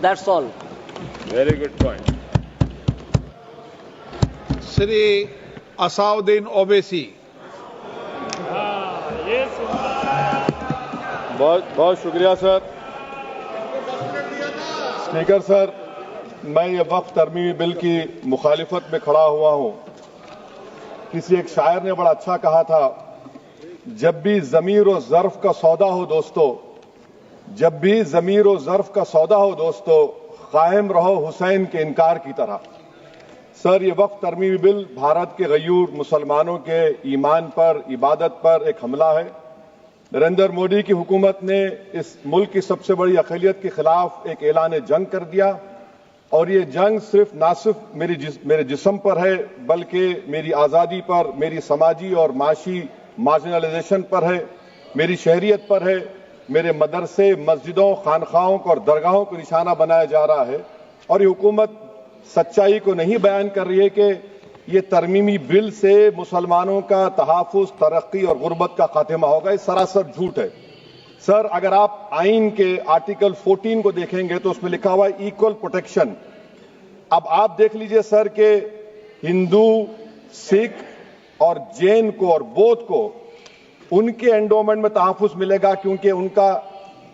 That's all. Very good point. Shri Asaduddin Owaisi. बहुत बहुत शुक्रिया सर। स्पीकर सर, मैं ये वक्फ तरमीमी बिल की मुखालिफत में खड़ा हुआ हूं। किसी एक शायर ने बड़ा अच्छा कहा था, जब भी ज़मीर और ज़र्फ का सौदा हो दोस्तों, जब भी ज़मीर और ज़र्फ का सौदा हो दोस्तों, कायम रहो हुसैन के इनकार की तरह। सर, ये वक्फ तरमीमी बिल भारत के गयूर मुसलमानों के ईमान पर, इबादत पर एक हमला है। नरेंद्र मोदी की हुकूमत ने इस मुल्क की सबसे बड़ी अक़लियत के खिलाफ एक ऐलान जंग कर दिया, और ये जंग ना सिर्फ मेरे जिस्म पर है, बल्कि मेरी आज़ादी पर, मेरी समाजी और माशी मार्जिनलाइजेशन पर है, मेरी शहरियत पर है, मेरे मदरसे, मस्जिदों, खानखाहों को और दरगाहों को निशाना बनाया जा रहा है। और ये हुकूमत सच्चाई को नहीं बयान कर रही है कि ये तरमीमी बिल से मुसलमानों का तहफ़्फ़ुज़, तरक्की और गुर्बत का खात्मा होगा। ये सरासर झूठ है। सर, अगर आप आइन के आर्टिकल 14 को देखेंगे तो उसमें लिखा हुआ है इक्वल प्रोटेक्शन। अब आप देख लीजिए सर कि हिंदू, सिख और जैन को और बौद्ध को उनके एंडोमेंट में तहफ़्फ़ुज़ मिलेगा, क्योंकि उनका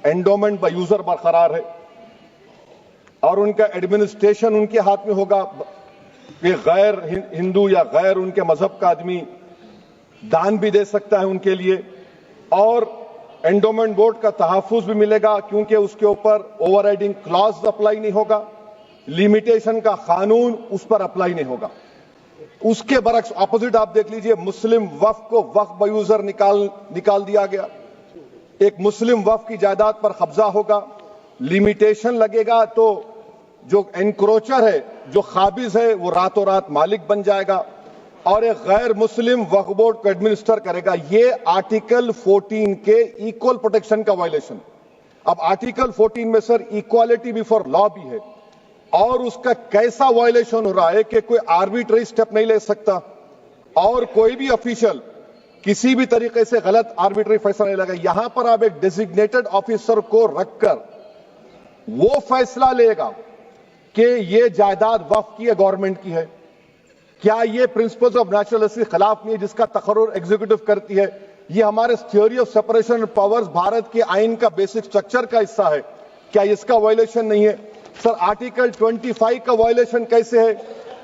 एंडोमेंट बाय यूजर बरकरार है और उनका एडमिनिस्ट्रेशन उनके हाथ में होगा। कि गैर हिंदू या गैर उनके मजहब का आदमी दान भी दे सकता है उनके लिए, और एंडोमेंट बोर्ड का तहफ़्फ़ुज़ भी मिलेगा, क्योंकि उसके ऊपर ओवरराइडिंग क्लॉज अप्लाई नहीं होगा, लिमिटेशन का कानून उस पर अप्लाई नहीं होगा। उसके बरक्स ऑपोजिट आप देख लीजिए, मुस्लिम वक्फ को वक्फ बाय यूजर निकाल दिया गया। एक मुस्लिम वक्फ की जायदाद पर कब्जा होगा, लिमिटेशन लगेगा, तो जो एनक्रोचर है, जो खाबिज है, वो रातों रात मालिक बन जाएगा और एक गैर मुस्लिम वक्फ बोर्ड को एडमिनिस्टर करेगा। ये आर्टिकल 14 के इक्वल प्रोटेक्शन का वायलेशन। अब आर्टिकल 14 में सर इक्वालिटी बिफोर लॉ भी है, और उसका कैसा वायलेशन हो रहा है कि कोई आर्बिट्ररी स्टेप नहीं ले सकता, और कोई भी ऑफिशियल किसी भी तरीके से गलत आर्बिट्ररी फैसला नहीं लेगा। यहां पर आप एक डेजिग्नेटेड ऑफिसर को रखकर वो फैसला लेगा कि ये जायदाद वक्फ की है, गवर्नमेंट की है। क्या ये प्रिंसिपल्स ऑफ नेचुरल के खिलाफ नहीं है, जिसका तकर्रुर एग्जीक्यूटिव करती है? ये हमारे theory of separation of powers, Bharat के आइन का बेसिक स्ट्रक्चर का हिस्सा है। क्या इसका वायलेशन नहीं है? सर, आर्टिकल 25 का वायलेशन कैसे है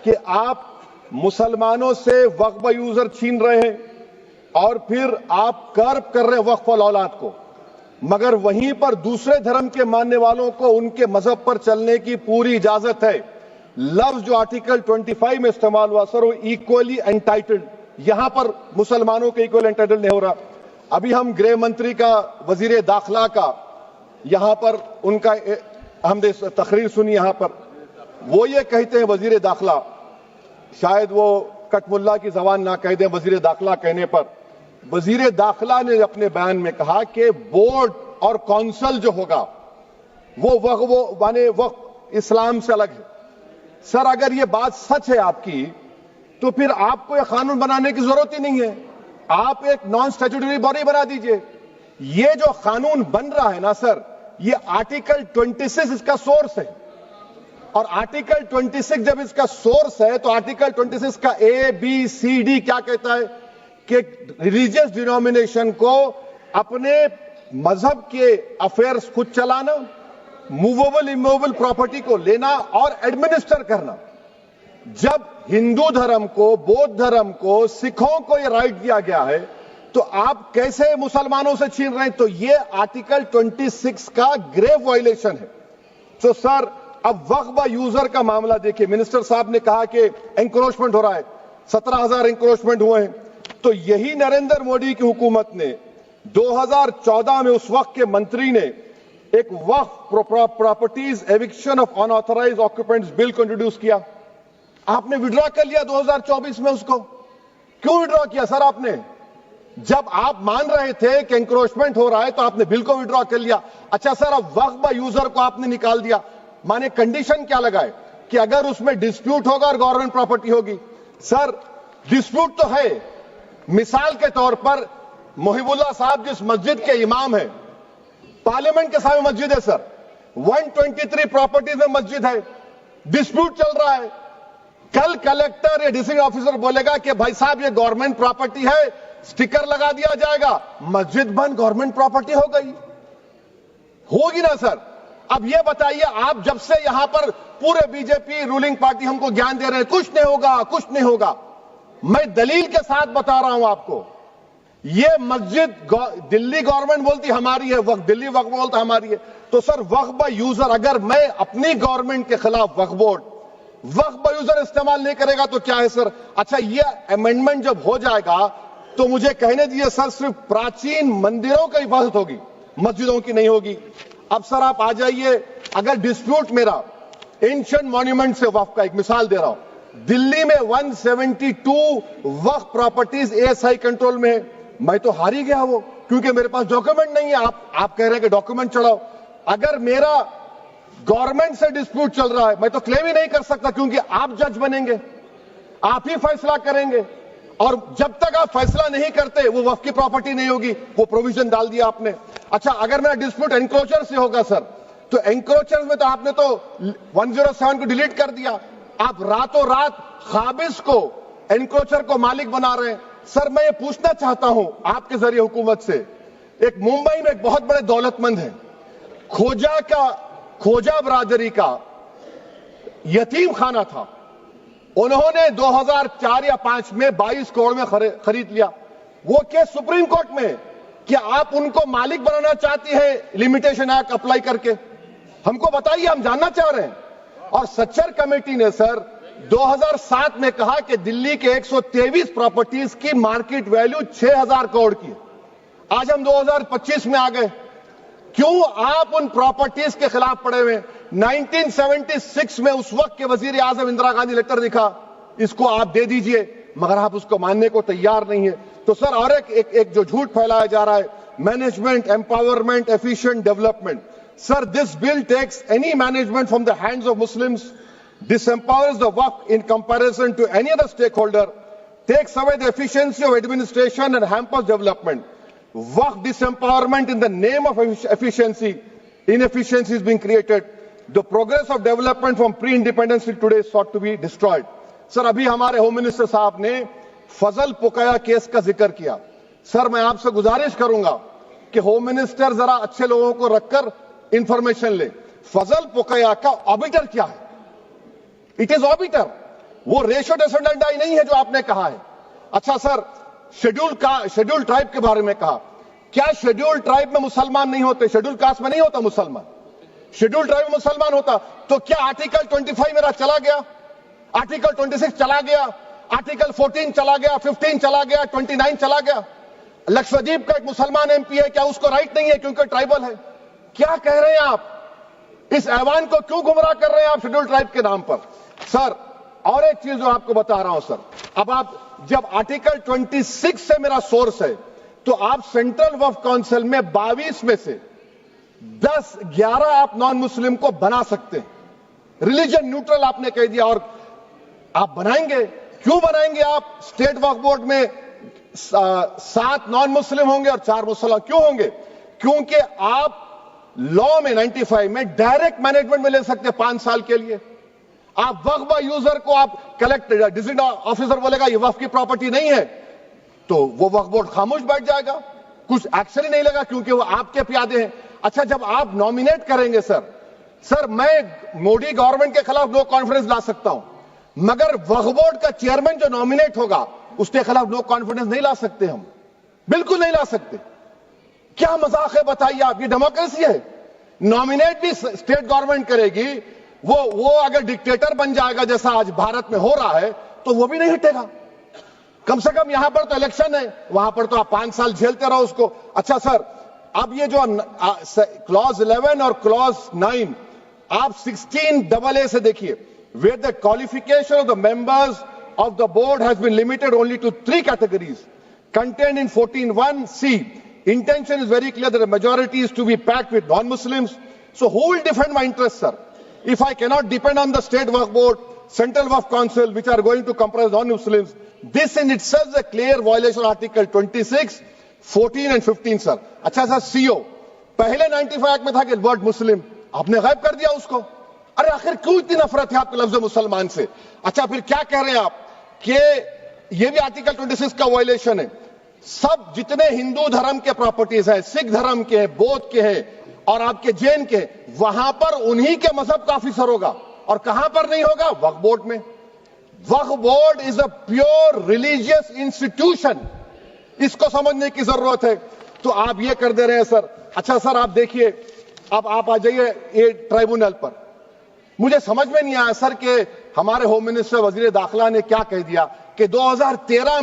कि आप मुसलमानों से वक्फ बाय यूजर छीन रहे हैं और फिर आप कर्ब कर रहे हैं वक्फ वाल औलाद को, मगर वहीं पर दूसरे धर्म के मानने वालों को उनके मजहब पर चलने की पूरी इजाजत है। लफ्ज जो आर्टिकल 25 में इस्तेमाल हुआ सर, वो इक्वली एंटाइटल्ड, यहां पर मुसलमानों के इक्वल एंटाइटल्ड नहीं हो रहा। अभी हम गृह मंत्री का, वजीर दाखिला का यहां पर उनका हमने तकरीर सुनी, यहां पर वो ये कहते हैं, वजीर दाखिला, शायद वो कटमुल्ला की जबान ना कह दें, वजीर दाखिला कहने पर वजीर दाखिला ने अपने बयान में कहा कि बोर्ड और काउंसिल जो होगा वो माने वक्फ इस्लाम से अलग है। सर, अगर ये बात सच है आपकी, तो फिर आपको यह कानून बनाने की जरूरत ही नहीं है। आप एक नॉन स्टैट्यूटरी बॉडी बना दीजिए। ये जो कानून बन रहा है ना सर, ये आर्टिकल 26 इसका सोर्स है, और आर्टिकल 26 जब इसका सोर्स है तो आर्टिकल 26 का ABCD क्या कहता है कि रिलीजियस डिनोमिनेशन को अपने मजहब के अफेयर्स खुद चलाना, मूवेबल इमूवेबल प्रॉपर्टी को लेना और एडमिनिस्टर करना। जब हिंदू धर्म को, बौद्ध धर्म को, सिखों को यह राइट दिया गया है, तो आप कैसे मुसलमानों से छीन रहे हैं? तो यह आर्टिकल 26 का ग्रेव वायलेशन है। तो सर, अब वक्फ बाय यूजर का मामला देखिए, मिनिस्टर साहब ने कहा कि एंक्रोचमेंट हो रहा है, 17,000 एंक्रोचमेंट हुए हैं। तो यही नरेंद्र मोदी की हुकूमत ने 2014 में उस वक्त के मंत्री ने एक Waqf properties eviction of unauthorised occupants bill को इंट्रोड्यूस किया। आपने विड्रॉ कर लिया 2024 में उसको। क्यों विड्रॉ किया सर आपने? जब आप मान रहे थे कि एंक्रोचमेंट हो रहा है तो आपने बिल को विड्रॉ कर लिया। अच्छा सर, अब वक्फ बाय यूजर को आपने निकाल दिया, माने कंडीशन क्या लगाए कि अगर उसमें डिस्प्यूट होगा और गवर्नमेंट प्रॉपर्टी होगी। सर, डिस्प्यूट तो है। मिसाल के तौर पर मोहिबुल्लाह साहब जिस मस्जिद के इमाम हैं, पार्लियामेंट के सामने मस्जिद है सर, 123 प्रॉपर्टीज में मस्जिद है, डिस्प्यूट चल रहा है। कल कलेक्टर या डिस्ट्रिक्ट ऑफिसर बोलेगा कि भाई साहब ये गवर्नमेंट प्रॉपर्टी है, स्टिकर लगा दिया जाएगा, मस्जिद बंद, गवर्नमेंट प्रॉपर्टी हो गई, होगी ना सर। अब ये बताइए, आप जब से यहां पर पूरे बीजेपी रूलिंग पार्टी हमको ज्ञान दे रहे हैं कुछ नहीं होगा, कुछ नहीं होगा, मैं दलील के साथ बता रहा हूं आपको। ये मस्जिद दिल्ली गवर्नमेंट बोलती हमारी है, वक्फ दिल्ली वक्फ बोलता हमारी है, तो सर वक्फ बाय यूजर, अगर मैं अपनी गवर्नमेंट के खिलाफ वक्फ बोर्ड वक्फ बाय यूजर इस्तेमाल नहीं करेगा तो क्या है सर। अच्छा, ये अमेंडमेंट जब हो जाएगा तो मुझे कहने दीजिए सर, सिर्फ प्राचीन मंदिरों की इबादत होगी, मस्जिदों की नहीं होगी। अब सर आप आ जाइए, अगर डिस्प्यूट मेरा एंशिएंट मॉन्यूमेंट से वक्फ का, एक मिसाल दे रहा हूं, दिल्ली में 172 वक्फ प्रॉपर्टीज एएसआई कंट्रोल में है, मैं तो हार ही गया वो, क्योंकि मेरे पास डॉक्यूमेंट नहीं है। आप कह रहे हैं कि डॉक्यूमेंट चढ़ाओ, अगर मेरा गवर्नमेंट से डिस्प्यूट चल रहा है मैं तो क्लेम ही नहीं कर सकता, क्योंकि आप जज बनेंगे, आप ही फैसला करेंगे, और जब तक आप फैसला नहीं करते वो वक्फ की प्रॉपर्टी नहीं होगी, वो प्रोविजन डाल दिया आपने। अच्छा, अगर मेरा डिस्प्यूट एनक्रोचर से होगा सर, तो एनक्रोचर में तो आपने तो 107 को डिलीट कर दिया, आप रातों रात खाबिज को, एनक्रोचर को मालिक बना रहे हैं। सर मैं ये पूछना चाहता हूं आपके जरिए हुकूमत से, एक मुंबई में एक बहुत बड़े दौलतमंद है, खोजा बरादरी का यतीम खाना था, उन्होंने 2004 या 5 में 22 करोड़ में खरीद लिया। वो केस सुप्रीम कोर्ट में कि आप उनको मालिक बनाना चाहती है लिमिटेशन एक्ट अप्लाई करके, हमको बताइए, हम जानना चाह रहे हैं। और सच्चर कमेटी ने सर 2007 में कहा कि दिल्ली के 123 प्रॉपर्टीज की मार्केट वैल्यू 6000 करोड़ की। आज हम 2025 में आ गए, क्यों आप उन प्रॉपर्टीज के खिलाफ पड़े हुए? 1976 में उस वक्त के वजीर आजम इंदिरा गांधी लेटर लिखा, इसको आप दे दीजिए, मगर आप उसको मानने को तैयार नहीं है। तो सर और एक जो झूठ फैलाया जा रहा है, management empowerment efficient development, sir this bill takes any management from the hands of Muslims, disempowers the waqf in comparison to any other stakeholder, takes away the efficiency of administration and hampers development. Waqf disempowerment in the name of efficiency, inefficiency is being created. The progress of development from pre-independence till today is sought to be destroyed. Sir अभी हमारे home minister साहब ने फजल पुकाया case का जिक्र किया। Sir मैं आपसे गुजारिश करूंगा कि होम मिनिस्टर जरा अच्छे लोगों को रखकर इंफॉर्मेशन ले। फजल पुकाया का ऑबिटर क्या है? इट इज ऑबिटर, वो रेशो डिसोडेंडाई नहीं है जो आपने कहा है। अच्छा सर, शेड्यूल ट्राइब के बारे में कहा, क्या शेड्यूल ट्राइब में मुसलमान नहीं होते? शेड्यूल कास्ट में नहीं होता मुसलमान, शेड्यूल ट्राइब में मुसलमान होता। तो क्या आर्टिकल 25 मेरा चला गया, आर्टिकल 26 चला गया, आर्टिकल 14 चला गया, 15 चला गया, 29 चला गया? लक्षद्वीप का एक मुसलमान एमपी है, क्या उसको राइट नहीं है क्योंकि ट्राइबल है? क्या कह रहे हैं आप? इस ऐवान को क्यों गुमराह कर रहे हैं आप शेड्यूल ट्राइब के नाम पर? सर और एक चीज जो आपको बता रहा हूं सर, अब आप जब आर्टिकल 26 से मेरा सोर्स है, तो आप सेंट्रल वक्फ काउंसिल में 22 में से 11 आप नॉन मुस्लिम को बना सकते हैं, रिलीजन न्यूट्रल आपने कह दिया, और आप बनाएंगे, क्यों बनाएंगे आप? स्टेट वक्फ बोर्ड में 7 नॉन मुस्लिम होंगे और 4 मुसलमान, क्यों होंगे? क्योंकि आप लॉ में 95 में डायरेक्ट मैनेजमेंट में ले सकते हैं 5 साल के लिए। आप वक्फ बाय यूजर को आप कलेक्टर डिस्ट्रिक्ट ऑफिसर बोलेगा ये वक्फ की प्रॉपर्टी नहीं है, तो वो वक्फ बोर्ड खामोश बैठ जाएगा, कुछ एक्शन ही नहीं लेगा, क्योंकि वो आपके प्यादे हैं। अच्छा, जब आप नॉमिनेट करेंगे सर मैं मोदी गवर्नमेंट के खिलाफ नो कॉन्फिडेंस ला सकता हूं, मगर वक्फ बोर्ड का चेयरमैन जो नॉमिनेट होगा उसके खिलाफ नो कॉन्फिडेंस नहीं ला सकते, हम बिल्कुल नहीं ला सकते। क्या मजाक है बताइए आप? ये डेमोक्रेसी है। नॉमिनेट भी स्टेट गवर्नमेंट करेगी, वो अगर डिक्टेटर बन जाएगा जैसा आज भारत में हो रहा है तो वो भी नहीं हटेगा। कम से कम यहां पर तो इलेक्शन है, वहां पर तो आप 5 साल झेलते रहो उसको। अच्छा सर, अब ये जो क्लॉज 11 और क्लॉज 9 आप 16AA से देखिए, where the qualification of the members of the board has been limited only to 3 categories contained in 14(1)(c). Intention is very clear that the majority is to be packed with non-Muslims. So who will defend my interests, sir? If I cannot depend on the state waqf board, central waqf council, which are going to comprise non-Muslims, this in itself is a clear violation of Article 26, 14 and 15, sir. अच्छा sir, CO पहले 95 act में था कि word मुस्लिम, आपने गायब कर दिया उसको। अरे आखिर क्यों इतनी नफरत है आपके लफ्ज मुसलमान से? अच्छा फिर क्या कह रहे हैं आप कि ये भी आर्टिकल 26 का वायलेशन है। सब जितने हिंदू धर्म के प्रॉपर्टीज हैं, सिख धर्म के हैं, बौद्ध के हैं और आपके जैन के, वहां पर उन्हीं के मजहब का ऑफिसर होगा। और कहां पर नहीं होगा? वक्फ बोर्ड में। Waqf board is a pure religious institution, इसको समझने की जरूरत है। तो आप ये कर दे रहे हैं सर। अच्छा सर आप देखिए, अब आप आ जाइए ये ट्राइब्यूनल पर। मुझे समझ में नहीं आया सर कि हमारे होम मिनिस्टर वजीर दाखिला ने क्या कह दिया कि 2013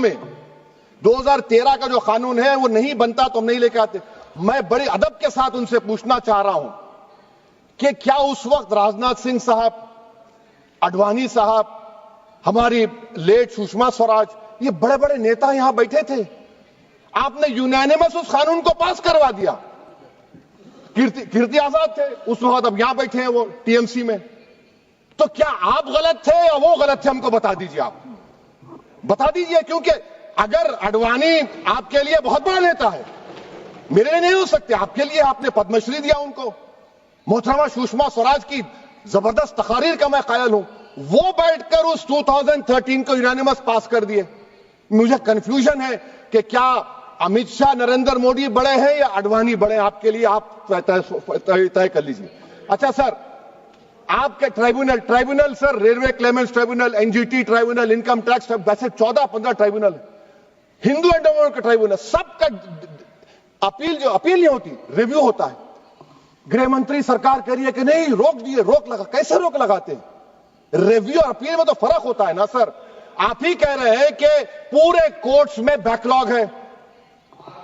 का जो कानून है वो नहीं बनता तो हम नहीं लेके आते। मैं बड़े अदब के साथ उनसे पूछना चाह रहा हूं कि क्या उस वक्त राजनाथ सिंह साहब, अडवाणी साहब, हमारी लेट सुषमा स्वराज, ये बड़े बड़े नेता यहां बैठे थे? आपने यूनानिमस उस कानून को पास करवा दिया। कीर्ति आजाद थे उस वक्त, अब यहां बैठे हैं वो टीएमसी में। तो क्या आप गलत थे या वो गलत थे? हमको बता दीजिए, आप बता दीजिए। क्योंकि अगर अडवाणी आपके लिए बहुत बड़ा नेता है, मेरे लिए नहीं हो सकते, आपके लिए आपने पद्मश्री दिया उनको। मोहतरमा सुषमा स्वराज की जबरदस्त तकारीर का मैं कायल हूं। वो बैठकर उस 2013 को यूनानिमस पास कर दिए। मुझे कंफ्यूजन है कि क्या अमित शाह, नरेंद्र मोदी बड़े हैं या अडवाणी बड़े हैं? आपके लिए आप तय कर लीजिए। अच्छा सर, आपके tribunal sir, railway Clements tribunal, NGT tribunal, income tax, वैसे 14-15 ट्राइब्यूनल है। हिंदू एंडोमेंट का ट्राइब्यूनल, सबका अपील नहीं होती, रिव्यू होता है। गृह मंत्री सरकार कह रही है कि नहीं, रोक दिए, रोक लगा। कैसे रोक लगाते हैं? रिव्यू और अपील में तो फर्क होता है ना सर। आप ही कह रहे हैं कि पूरे कोर्ट्स में बैकलॉग है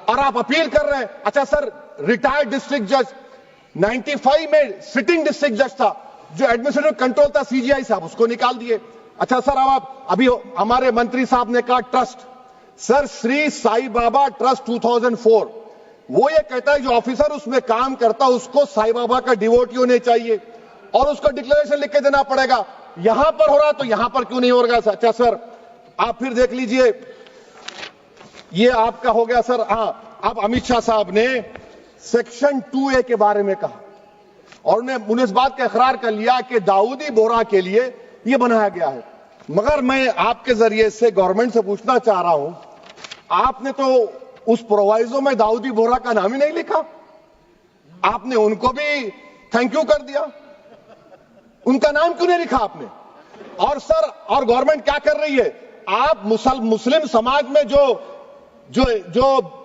और आप अपील कर रहे हैं। अच्छा सर, रिटायर्ड डिस्ट्रिक्ट जज 95 में सिटिंग डिस्ट्रिक्ट जज था, जो एडमिनिस्ट्रेटिव कंट्रोल था सीजीआई साहब, उसको निकाल दिए। अच्छा सर, अब आप अभी हमारे मंत्री साहब ने कहा trust, sir Shri Sai Baba trust 2004, वो ये कहता है जो ऑफिसर उसमें काम करता उसको साई बाबा का डिवोटी होने चाहिए और उसको डिक्लेरेशन लिख के देना पड़ेगा। यहां पर हो रहा तो यहां पर क्यों नहीं हो रहा? अच्छा सर, आप फिर देख लीजिए, ये आपका हो गया सर। हां, अब अमित शाह साहब ने सेक्शन 2A के बारे में कहा और उन्होंने इस बात का इकरार कर लिया कि दाऊदी बोहरा के लिए यह बनाया गया है। मगर मैं आपके जरिए से गवर्नमेंट से पूछना चाह रहा हूं, आपने तो उस प्रोवाइजो में दाऊदी बोहरा का नाम ही नहीं लिखा। आपने उनको भी थैंक यू कर दिया, उनका नाम क्यों नहीं लिखा आपने? और सर, और गवर्नमेंट क्या कर रही है? आप मुस्लिम समाज में जो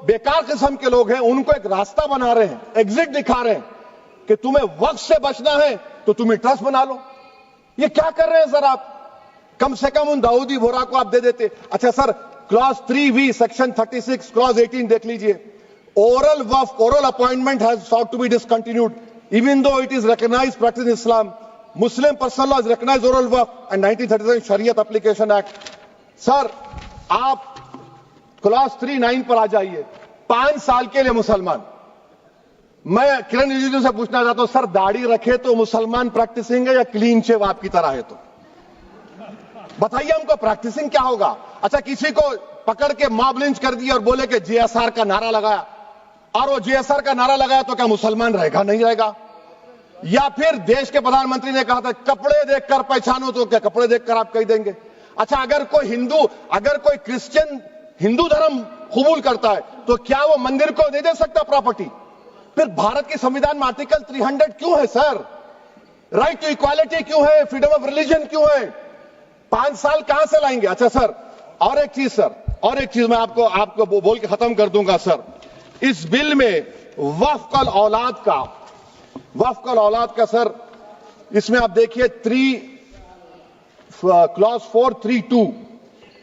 बेकार किस्म के लोग हैं उनको एक रास्ता बना रहे हैं, एग्जिट दिखा रहे हैं कि तुम्हें वक्त से बचना है तो तुम्हें ट्रस्ट बना लो। ये क्या कर रहे हैं सर आप? कम से कम उन दाऊदी बोहरा को आप दे देते। अच्छा sir, clause 3V section 36 clause 18 देख लीजिए। Oral Waqf, oral appointment has sought to be discontinued even though it is recognized practice in Islam. Muslim personal law has recognized oral waqf and 1937 Shariat Application Act. Sir आप clause 39 पर आ जाइए। 5 साल के लिए मुसलमान। मैं किरण रिजिजू से पूछना चाहता हूं, सर दाढ़ी रखे तो मुसलमान प्रैक्टिसिंग है या क्लीन शेव आपकी तरह है? तो बताइए हमको, प्रैक्टिसिंग क्या होगा? अच्छा, किसी को पकड़ के मॉब लिंच कर दिया और बोले कि JSR का नारा लगाया, और वो JSR का नारा लगाया तो क्या मुसलमान रहेगा? नहीं रहेगा। या फिर देश के प्रधानमंत्री ने कहा था कपड़े देखकर पहचानो, तो क्या कपड़े देखकर आप कह देंगे? अच्छा, अगर कोई क्रिश्चियन हिंदू धर्म कबूल करता है तो क्या वो मंदिर को नहीं दे सकता प्रॉपर्टी? फिर भारत के संविधान में आर्टिकल 300 क्यों है सर? राइट टू इक्वालिटी क्यों है? फ्रीडम ऑफ रिलीजन क्यों है? 5 साल कहां से लाएंगे? अच्छा सर, और एक चीज सर, और एक चीज मैं आपको बोल के खत्म कर दूंगा सर। इस बिल में वक्फ औलाद का सर, इसमें आप देखिए clause 432,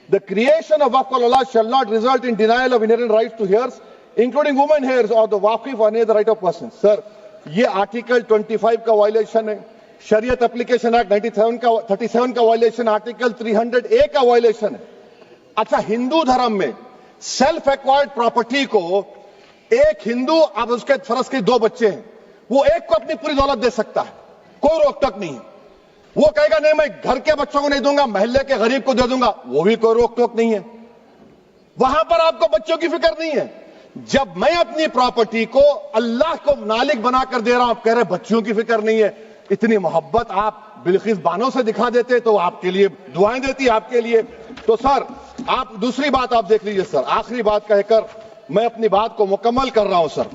the creation of waqf aulad shall not result in denial of inherent rights to heirs including women heirs और द वाकिफ और the right of person. Sir ये आर्टिकल 25 का वायलेशन है, शरीयत एप्लीकेशन एक्ट 37 का वायलेशन, आर्टिकल 300A का वायलेशन है। अच्छा, हिंदू धर्म में सेल्फ एक्वायर्ड प्रॉपर्टी को एक हिंदू, अब उसके फर्ज के 2 बच्चे हैं, वो एक को अपनी पूरी दौलत दे सकता है, कोई रोक टोक नहीं है। वो कहेगा नहीं मैं घर के बच्चों को नहीं दूंगा, मोहल्ले के गरीब को दे दूंगा, वो भी कोई रोक टोक नहीं है। वहां पर आपको बच्चों की फिक्र नहीं है। जब मैं अपनी प्रॉपर्टी को अल्लाह को नालिक बनाकर दे रहा हूं, आप कह रहे बच्चियों की फिक्र नहीं है, इतनी मोहब्बत आप बिल्किस बानो से दिखा देते तो आपके लिए दुआएं देती आपके लिए। तो सर आप दूसरी बात आप देख लीजिए सर, आखिरी बात कहकर मैं अपनी बात को मुकम्मल कर रहा हूं सर।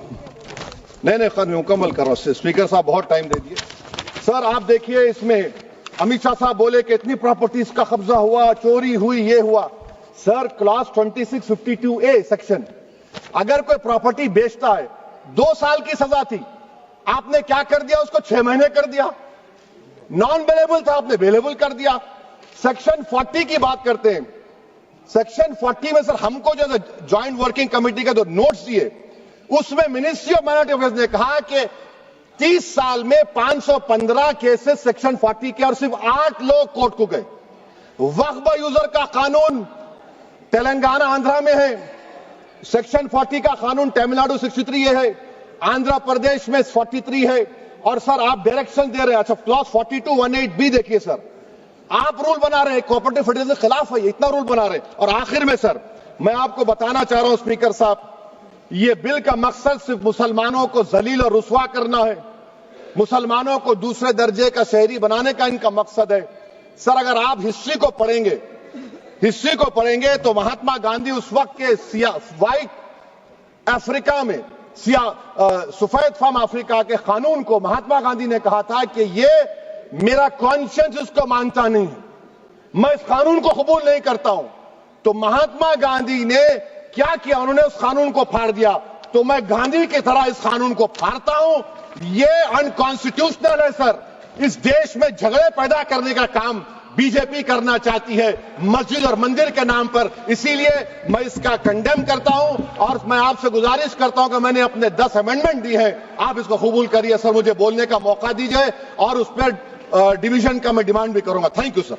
नहीं खैर मैं मुकम्मल कर रहा हूं, स्पीकर साहब बहुत टाइम दे दिए। सर आप देखिए इसमें अमित शाह साहब बोले कि इतनी प्रॉपर्टीज का कब्जा हुआ, चोरी हुई, ये हुआ। सर क्लॉज 2652A सेक्शन, अगर कोई प्रॉपर्टी बेचता है 2 साल की सजा थी, आपने क्या कर दिया, उसको 6 महीने कर दिया। नॉन बेलेबल था, आपने बेलेबल कर दिया। सेक्शन 40 की बात करते हैं, सेक्शन 40 में सर हमको जो ज्वाइंट वर्किंग कमेटी का जो नोट्स दिए, उसमें मिनिस्ट्री ऑफ माइनॉरिटी अफेयर्स ने कहा कि 30 साल में 515 केसेस सेक्शन 40 के, और सिर्फ 8 लोग कोर्ट को गए। वक्फ यूजर का कानून तेलंगाना आंध्रा में है, सेक्शन 40 का कानून तमिलनाडु 63 है, आंध्र प्रदेश में 43 है। और सर आप डायरेक्शन दे रहे हैं, अच्छा क्लॉज 4218B देखिए सर, आप रूल बना रहे हैं, कोऑपरेटिव फेडरलिज्म के खिलाफ है, इतना रूल बना रहे हैं। और आखिर में सर मैं आपको बताना चाह रहा हूं स्पीकर साहब, ये बिल का मकसद सिर्फ मुसलमानों को जलील और रुस्वा करना है, मुसलमानों को दूसरे दर्जे का शहरी बनाने का इनका मकसद है। सर अगर आप हिस्ट्री को पढ़ेंगे तो महात्मा गांधी उस वक्त के व्हाइट अफ्रीका में सफेद फार्म अफ्रीका के कानून को महात्मा गांधी ने कहा था कि ये मेरा कॉन्शियंस इसको मानता नहीं है, मैं इस कानून को कबूल नहीं करता हूं। तो महात्मा गांधी ने क्या किया, उन्होंने उस कानून को फाड़ दिया। तो मैं गांधी की तरह इस कानून को फाड़ता हूं, ये अनकॉन्स्टिट्यूशनल है सर। इस देश में झगड़े पैदा करने का काम बीजेपी करना चाहती है मस्जिद और मंदिर के नाम पर, इसीलिए मैं इसका कंडेम करता हूं। और मैं आपसे गुजारिश करता हूं कि मैंने अपने 10 अमेंडमेंट दी है, आप इसको कबूल करिए सर, मुझे बोलने का मौका दीजिए और उस पर डिवीजन का मैं डिमांड भी करूंगा। Thank you sir.